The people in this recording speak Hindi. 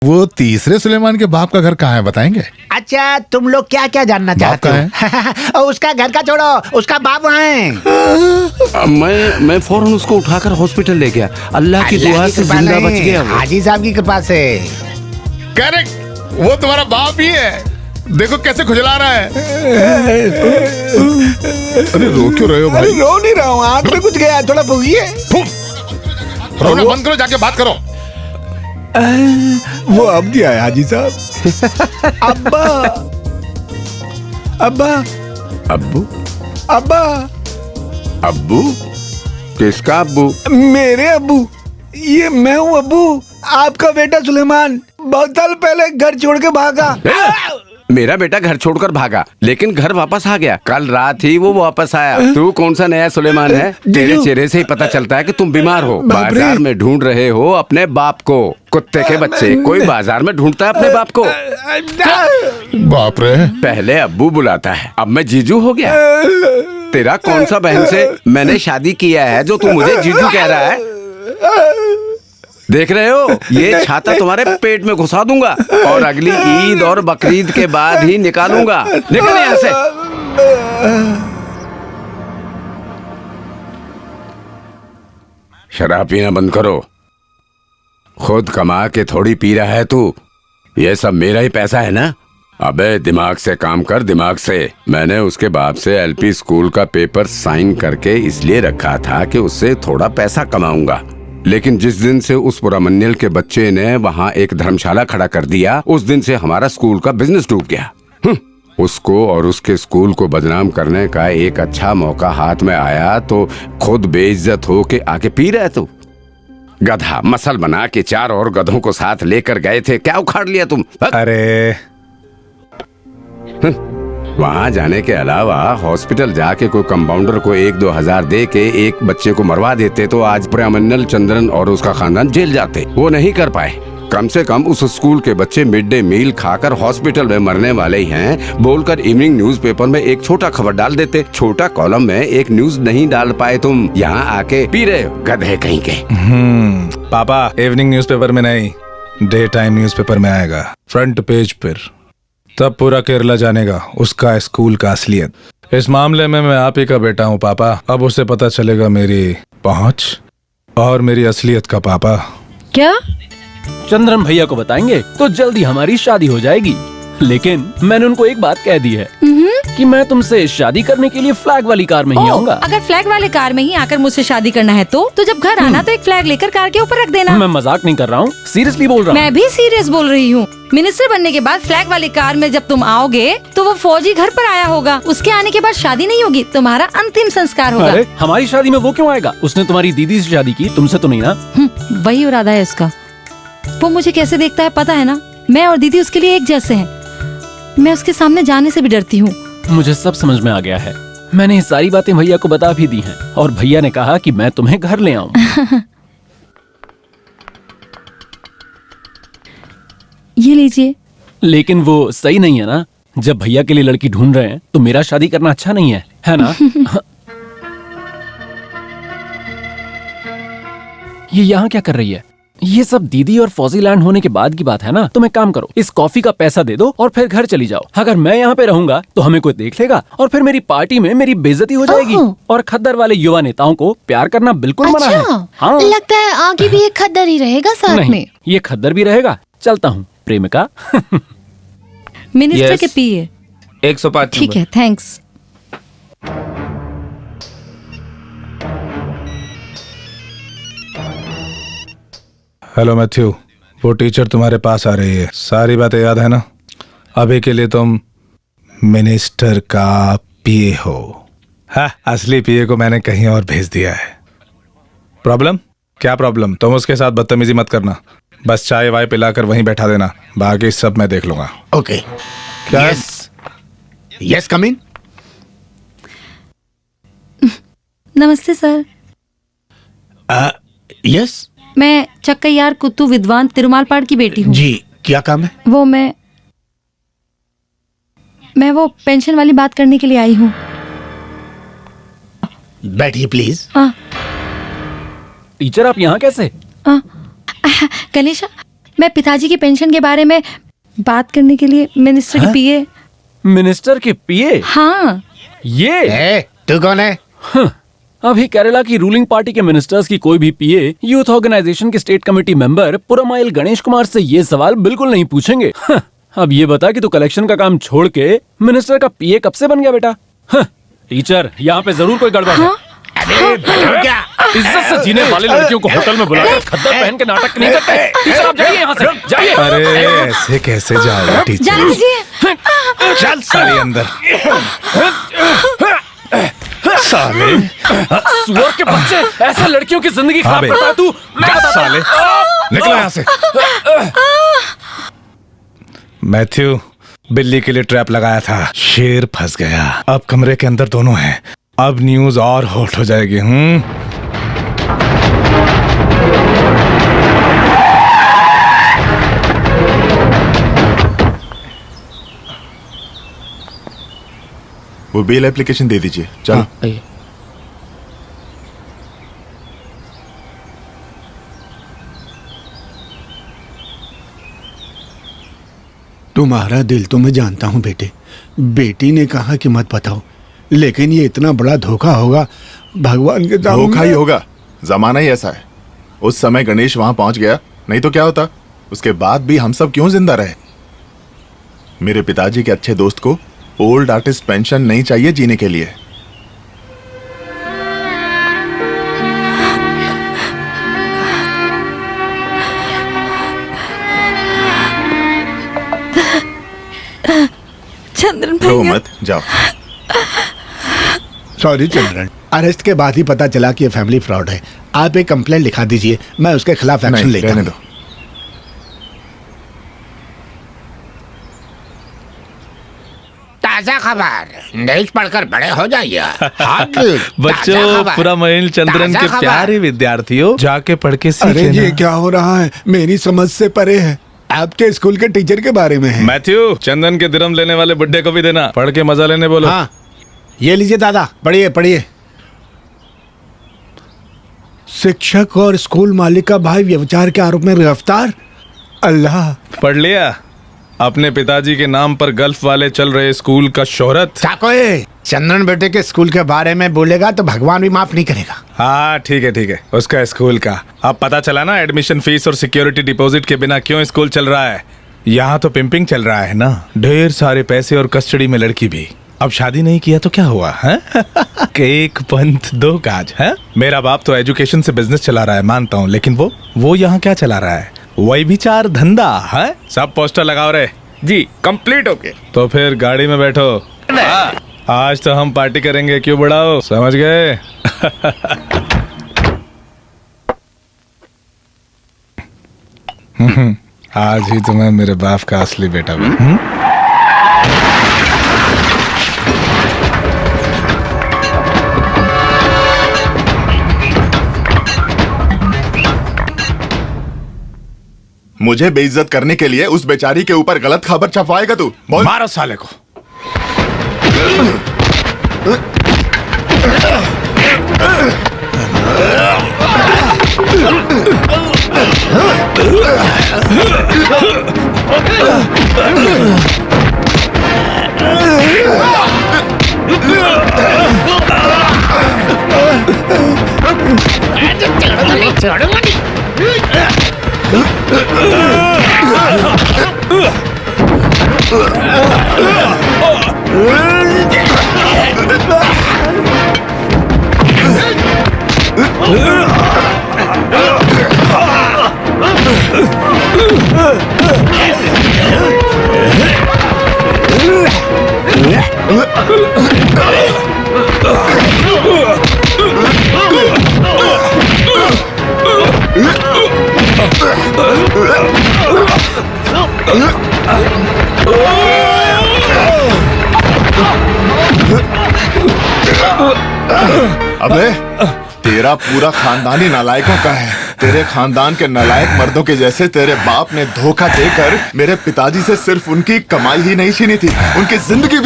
वो तीसरे सुलेमान के बाप का घर कहाँ है बताएंगे? अच्छा, तुम लोग क्या क्या जानना चाहते हो? उसका घर का छोड़ो, उसका बाप वहाँ है। मैं फौरन उसको उठाकर हॉस्पिटल ले गया। अल्लाह की दुआ से जिंदा बच गया वो। हाजी साहब की कृपा से। करेक्ट, वो तुम्हारा बाप ही है। देखो कैसे खुजला रहा है। अरे रो क्यों रहे हो भाई? अरे रो नहीं रहा हूँ, आँख में कुछ गया, थोड़ा भूगिए। रोना बंद करो, जाके बात करो। वो अब गया है हाजी साहब। अब्बा, अब्बा, अब्बू अब्बा, अब्बू? किसका अब्बू? मेरे अब्बू। ये मैं हूँ अब्बू, आपका बेटा सुलेमान। बहुत साल पहले घर छोड़ के भागा। मेरा बेटा घर छोड़कर भागा, लेकिन घर वापस आ गया। कल रात ही वो वापस आया। तू कौन सा नया सुलेमान है? तेरे चेहरे से ही पता चलता है कि तुम बीमार हो। बाजार में ढूंढ रहे हो अपने बाप को। कुत्ते के बच्चे, कोई बाजार में ढूंढता है अपने बाप को? बाप रे। पहले अब्बू बुलाता है, अब मैं जीजू हो गया। तेरा कौन सा बहन से मैंने शादी किया है जो तू मुझे जीजू कह रहा है? देख रहे हो, ये छाता तुम्हारे पेट में घुसा दूंगा और अगली ईद और बकरीद के बाद ही निकालूंगा। निकल यहाँ से। शराब पीना बंद करो। खुद कमा के थोड़ी पी रहा है तू। ये सब मेरा ही पैसा है ना? अबे दिमाग से काम कर, दिमाग से। मैंने उसके बाप से एलपी स्कूल का पेपर साइन करके इसलिए रखा था कि उससे थोड़ा पैसा कमाऊंगा। लेकिन जिस दिन से उस पुरामन्यल के बच्चे ने वहाँ एक धर्मशाला खड़ा कर दिया, उस दिन से हमारा स्कूल का बिजनेस डूब गया। उसको और उसके स्कूल को बदनाम करने का एक अच्छा मौका हाथ में आया तो खुद बेइज्जत हो के आके पी रहे तू। गधा मसल बना के 4 और गधों को साथ लेकर गए थे, क्या उखाड़ लिया तुम? अरे वहाँ जाने के अलावा हॉस्पिटल जाके कोई कंपाउंडर को 1-2 हजार दे के एक बच्चे को मरवा देते तो आज पुरामन्यल चंद्रन और उसका खानदान जेल जाते। वो नहीं कर पाए। कम से कम उस स्कूल के बच्चे मिड डे मील खाकर हॉस्पिटल में मरने वाले ही हैं बोलकर इवनिंग न्यूज़पेपर में एक छोटा खबर डाल देते। छोटा कॉलम में एक न्यूज नहीं डाल पाए तुम, यहाँ आके पी रहे हो, गधे कहीं के। पापा, इवनिंग न्यूज़पेपर में नहीं, डे टाइम न्यूज़पेपर में आएगा, फ्रंट पेज पर। तब पूरा केरला जानेगा उसका स्कूल का असलियत। इस मामले में मैं आप ही का बेटा हूँ पापा। अब उसे पता चलेगा मेरी पहुँच और मेरी असलियत का। पापा क्या? चंद्रन भैया को बताएंगे तो जल्दी हमारी शादी हो जाएगी। लेकिन मैंने उनको एक बात कह दी है कि मैं तुमसे शादी करने के लिए फ्लैग वाली कार में ही आऊंगा। अगर फ्लैग वाले कार में ही आकर मुझसे शादी करना है तो जब घर आना तो एक फ्लैग लेकर कार के ऊपर रख देना। मैं मजाक नहीं कर रहा हूँ, सीरियसली बोल रहा हूँ। मैं भी सीरियस बोल रही हूँ। मिनिस्टर बनने के बाद फ्लैग वाली कार में जब तुम आओगे तो वो फौजी घर पर आया होगा। उसके आने के बाद शादी नहीं होगी, तुम्हारा अंतिम संस्कार होगा। अरे हमारी शादी में वो क्यों आएगा? उसने तुम्हारी दीदी से शादी की, तुमसे तो नहीं ना? वही इरादा है उसका। वो मुझे कैसे देखता है पता है ना? मैं और दीदी उसके लिए एक जैसे हैं। मैं उसके सामने जाने से भी डरती हूँ। मुझे सब समझ में आ गया है। मैंने ये सारी बातें भैया को बता भी दी हैं और भैया ने कहा कि मैं तुम्हें घर ले आऊं। ये लीजिए। लेकिन वो सही नहीं है ना? जब भैया के लिए लड़की ढूंढ रहे हैं तो मेरा शादी करना अच्छा नहीं है ना? ये यहाँ क्या कर रही है? ये सब दीदी और फौजी लैंड होने के बाद की बात है ना? तुम एक काम करो, इस कॉफी का पैसा दे दो और फिर घर चली जाओ। अगर मैं यहाँ पे रहूंगा तो हमें कोई देख लेगा और फिर मेरी पार्टी में मेरी बेइज्जती हो जाएगी। और खद्दर वाले युवा नेताओं को प्यार करना बिल्कुल मना है। हाँ। लगता है आगे भी एक खद्दर ही रहेगा साथ में। ये खद्दर भी रहेगा। चलता हूँ प्रेमिका। मिनिस्टर के पीए 105। ठीक है, थैंक्स। हेलो मैथ्यू, वो टीचर तुम्हारे पास आ रही है। सारी बातें याद है ना? अभी के लिए तुम मिनिस्टर का पीए हो। हाँ, असली पीए को मैंने कहीं और भेज दिया है। प्रॉब्लम? क्या प्रॉब्लम? तुम उसके साथ बदतमीजी मत करना, बस चाय वाय पिलाकर वहीं बैठा देना, बाकी सब मैं देख लूंगा। ओके। क्या? यस, कम इन। नमस्ते सर। यस। मैं चक्कैयार कुत्तू विद्वान तिरुमालपाड़ की बेटी हूँ। जी, क्या काम है? वो मैं वो पेंशन वाली बात करने के लिए आई हूँ। बैठिए प्लीज। टीचर आप यहाँ कैसे? गणेशा, मैं पिताजी की पेंशन के बारे में बात करने के लिए मिनिस्टर के पीए। मिनिस्टर के पीए? हाँ। ये तू कौन है? अभी केरला की रूलिंग पार्टी के मिनिस्टर्स की कोई भी पीए यूथ ऑर्गेनाइजेशन के स्टेट कमेटी मेंबर पुरमाइल गणेश कुमार से ये सवाल बिल्कुल नहीं पूछेंगे। अब ये बता कि तू कलेक्शन का काम छोड़ के मिनिस्टर का पीए कब से बन गया बेटा? टीचर, यहाँ पे जरूर कोई गड़बड़ है। क्या? इज्जत से जीने वाले लड़कियों को होटल में बुलाकर खद्दर पहन के नाटक नहीं करते। टीचर, आप जाइए यहाँ से, जाइए। अरे ऐसे कैसे जाओगे जाने टीचर? दीजिए। चल साले अंदर। साले सुअर के बच्चे, ऐसे लड़कियों की जिंदगी खराब बे। करता है तू। मैं जा बताता साले, निकलो यहाँ से। मैथ्यू, बिल्ली के लिए ट्रैप लगाया था, शेर फंस गया। अब कमरे के अंदर दोनों हैं। अब न्यूज और हॉट हो जाएगी। वो बेल एप्लीकेशन दे दीजिए। चल। तुम्हारा दिल तो मैं जानता हूँ बेटे। बेटी ने कहा कि मत बताओ, लेकिन ये इतना बड़ा धोखा होगा भगवान के सामने। धोखा ही होगा, जमाना ही ऐसा है। उस समय गणेश वहां पहुंच गया, नहीं तो क्या होता? उसके बाद भी हम सब क्यों जिंदा रहे? मेरे पिताजी के अच्छे दोस्त को ओल्ड आर्टिस्ट पेंशन नहीं चाहिए जीने के लिए। चंद्रन रो भैया, मत, जाओ। सॉरी चंद्रन, अरेस्ट के बाद ही पता चला कि ये फैमिली फ्रॉड है। आप एक कंप्लेंट लिखा दीजिए, मैं उसके खिलाफ एक्शन नहीं, लेता रहने हूँ। दो। ताजा खबर, न्यूज पढ़कर बड़े हो जाइए। बच्चों, पूरा महिल चंद्रन के प्यारे विद्यार्थियों, जाके पढ़ के सीख अरे लेना। ये क्या हो रहा है? मेरी समझ से परे है। आपके स्कूल के टीचर के बारे में है। मैथ्यू, चंदन के दिरम लेने वाले बुड्ढे को भी देना, पढ़ के मजा लेने बोलो। हाँ, ये लीजिए दादा, पढ़िए पढ़िए। शिक्षक और स्कूल मालिक का भाई व्यभिचार के आरोप में गिरफ्तार। अल्लाह। पढ़ लिया? अपने पिताजी के नाम पर गल्फ वाले चल रहे स्कूल का शोहरत। चाकोए, चंद्रन बेटे के स्कूल के बारे में बोलेगा तो भगवान भी माफ नहीं करेगा। हाँ ठीक है, उसका स्कूल का। अब पता चला ना एडमिशन फीस और सिक्योरिटी डिपॉजिट के बिना क्यों स्कूल चल रहा है। यहाँ तो पिंपिंग चल रहा है ना, ढेर सारे पैसे और कस्टडी में लड़की भी। अब शादी नहीं किया तो क्या हुआ है? एक पंथ दो काज है। मेरा बाप तो एजुकेशन से बिजनेस चला रहा है, मानता हूँ, लेकिन वो यहाँ क्या चला रहा है? वही भी चार धंधा है। सब पोस्टर लगाओ रे जी, कंप्लीट हो गए। तो फिर गाड़ी में बैठो। आज तो हम पार्टी करेंगे, क्यों बढ़ाओ, समझ गए? आज ही तुम्हें मेरे बाप का असली बेटा बना। मुझे बेइज्जत करने के लिए उस बेचारी के ऊपर गलत खबर छपवाएगा तू? बोल। मारो साले को। अबे तेरा पूरा खानदान ही नालायकों का है। तेरे खानदान के नालायक मर्दों के जैसे तेरे बाप ने धोखा देकर मेरे पिताजी से सिर्फ उनकी कमाई ही नहीं छीनी थी, उनकी जिंदगी